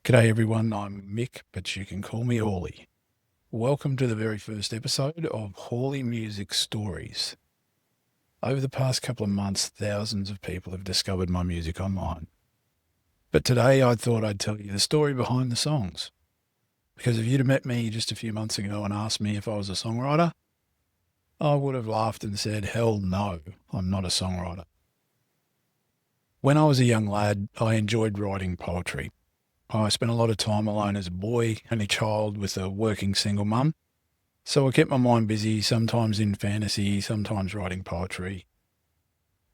G'day everyone, I'm Mick, but you can call me Hawley. Welcome to the very first episode of Hally Music Stories. Over the past couple of months, thousands of people have discovered my music online. But today I thought I'd tell you the story behind the songs. Because if you'd have met me just a few months ago and asked me if I was a songwriter, I would have laughed and said, hell no, I'm not a songwriter. When I was a young lad, I enjoyed writing poetry. I spent a lot of time alone as a boy, only child with a working single mum. So I kept my mind busy, sometimes in fantasy, sometimes writing poetry.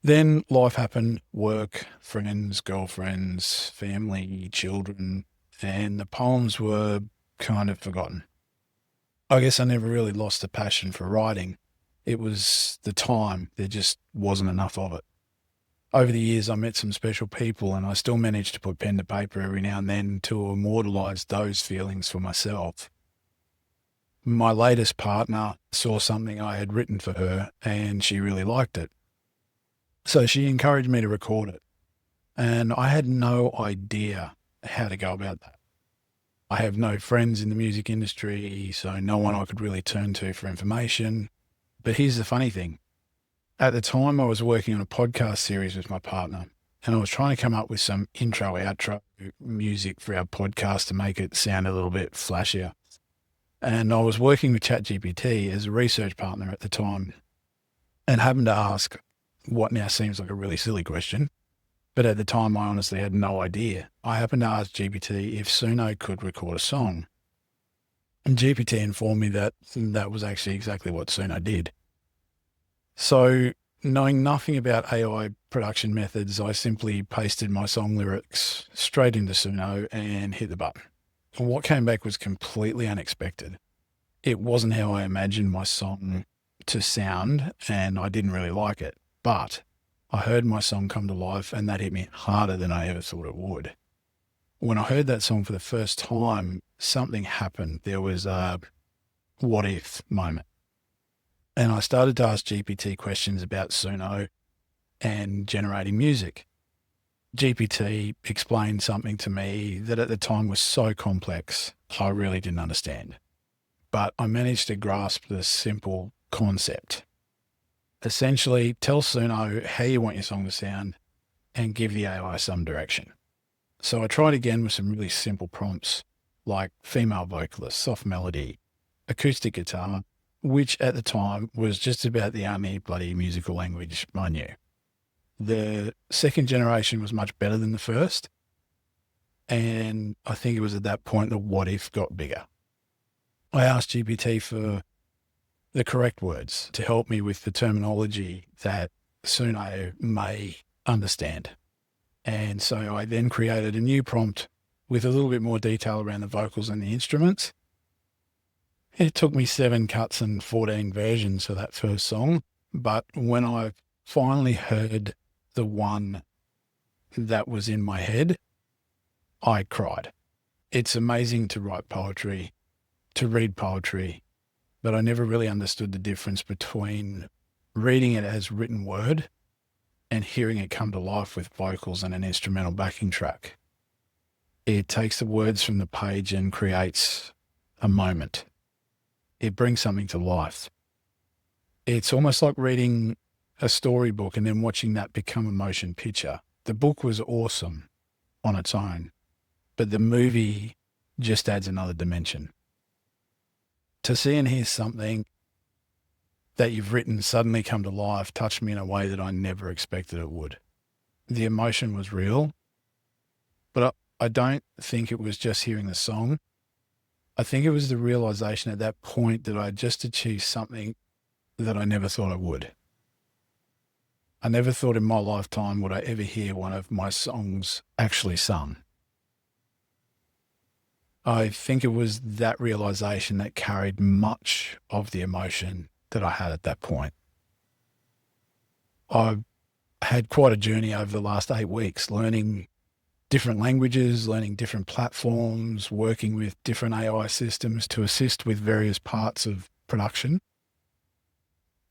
Then life happened, work, friends, girlfriends, family, children, and the poems were kind of forgotten. I guess I never really lost the passion for writing. It was the time, there just wasn't enough of it. Over the years, I met some special people and I still manage to put pen to paper every now and then to immortalise those feelings for myself. My latest partner saw something I had written for her and she really liked it. So she encouraged me to record it. And I had no idea how to go about that. I have no friends in the music industry, so no one I could really turn to for information. But here's the funny thing. At the time, I was working on a podcast series with my partner, and I was trying to come up with some intro, outro music for our podcast to make it sound a little bit flashier. And I was working with ChatGPT as a research partner at the time and happened to ask what now seems like a really silly question. But at the time, I honestly had no idea. I happened to ask GPT if Suno could record a song. And GPT informed me that that was actually exactly what Suno did. So, knowing nothing about AI production methods, I simply pasted my song lyrics straight into Suno and hit the button. And what came back was completely unexpected. It wasn't how I imagined my song to sound, and I didn't really like it. But I heard my song come to life, and that hit me harder than I ever thought it would. When I heard that song for the first time, something happened. There was a what if moment. And I started to ask GPT questions about Suno and generating music. GPT explained something to me that at the time was so complex, I really didn't understand. But I managed to grasp the simple concept. Essentially, tell Suno how you want your song to sound and give the AI some direction. So I tried again with some really simple prompts like female vocalist, soft melody, acoustic guitar, which at the time was just about the only bloody musical language I knew. The second generation was much better than the first. And I think it was at that point the what if got bigger. I asked GPT for the correct words to help me with the terminology that Suno may understand. And so I then created a new prompt with a little bit more detail around the vocals and the instruments. It took me 7 cuts and 14 versions for that first song. But when I finally heard the one that was in my head, I cried. It's amazing to write poetry, to read poetry, but I never really understood the difference between reading it as written word and hearing it come to life with vocals and an instrumental backing track. It takes the words from the page and creates a moment. It brings something to life. It's almost like reading a storybook and then watching that become a motion picture. The book was awesome on its own, but the movie just adds another dimension. To see and hear something that you've written suddenly come to life touched me in a way that I never expected it would. The emotion was real, but I don't think it was just hearing the song. I think it was the realization at that point that I just achieved something that I never thought I would. I never thought in my lifetime would I ever hear one of my songs actually sung. I think it was that realization that carried much of the emotion that I had at that point. I've had quite a journey over the last 8 weeks, learning different languages, learning different platforms, working with different AI systems to assist with various parts of production.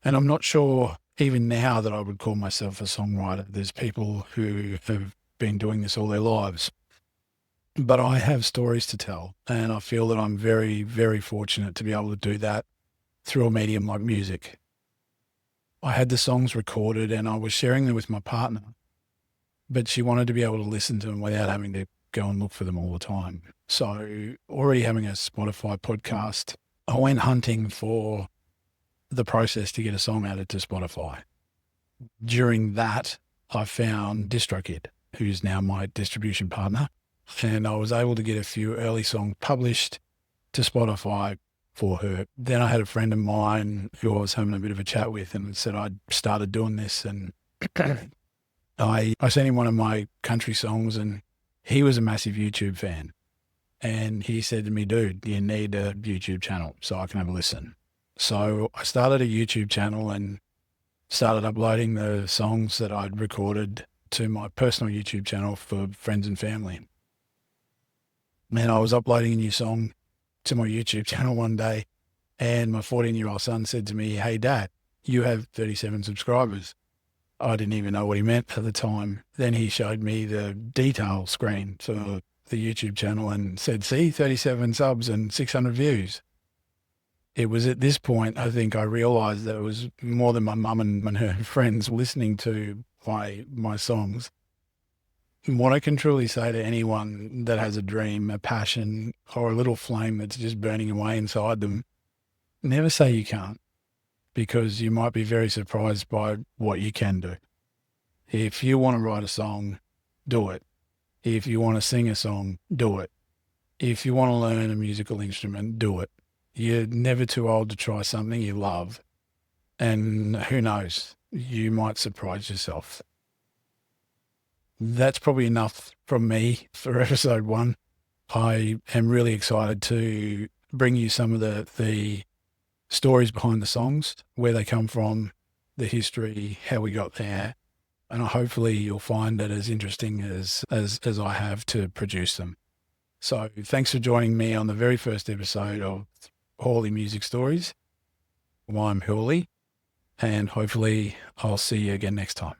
And I'm not sure even now that I would call myself a songwriter. There's people who have been doing this all their lives. But I have stories to tell, and I feel that I'm very, very fortunate to be able to do that through a medium like music. I had the songs recorded and I was sharing them with my partner, but she wanted to be able to listen to them without having to go and look for them all the time. So, already having a Spotify podcast, I went hunting for the process to get a song added to Spotify. During that, I found DistroKid, who's now my distribution partner, and I was able to get a few early songs published to Spotify for her. Then I had a friend of mine who I was having a bit of a chat with and said I'd started doing this, and I sent him one of my country songs, and he was a massive YouTube fan. And he said to me, dude, you need a YouTube channel so I can have a listen. So I started a YouTube channel and started uploading the songs that I'd recorded to my personal YouTube channel for friends and family. And I was uploading a new song to my YouTube channel one day, and my 14-year-old son said to me, hey, Dad, you have 37 subscribers. I didn't even know what he meant at the time. Then he showed me the detail screen for the YouTube channel and said, see, 37 subs and 600 views. It was at this point, I think I realized that it was more than my mum and her friends listening to my songs. And what I can truly say to anyone that has a dream, a passion, or a little flame that's just burning away inside them, never say you can't, because you might be very surprised by what you can do. If you want to write a song, do it. If you want to sing a song, do it. If you want to learn a musical instrument, do it. You're never too old to try something you love. And who knows, you might surprise yourself. That's probably enough from me for episode 1. I am really excited to bring you some of the stories behind the songs, where they come from, the history, how we got there. And hopefully you'll find it as interesting as I have to produce them. So thanks for joining me on the very first episode of Hally Music Stories. I'm Hally, and hopefully I'll see you again next time.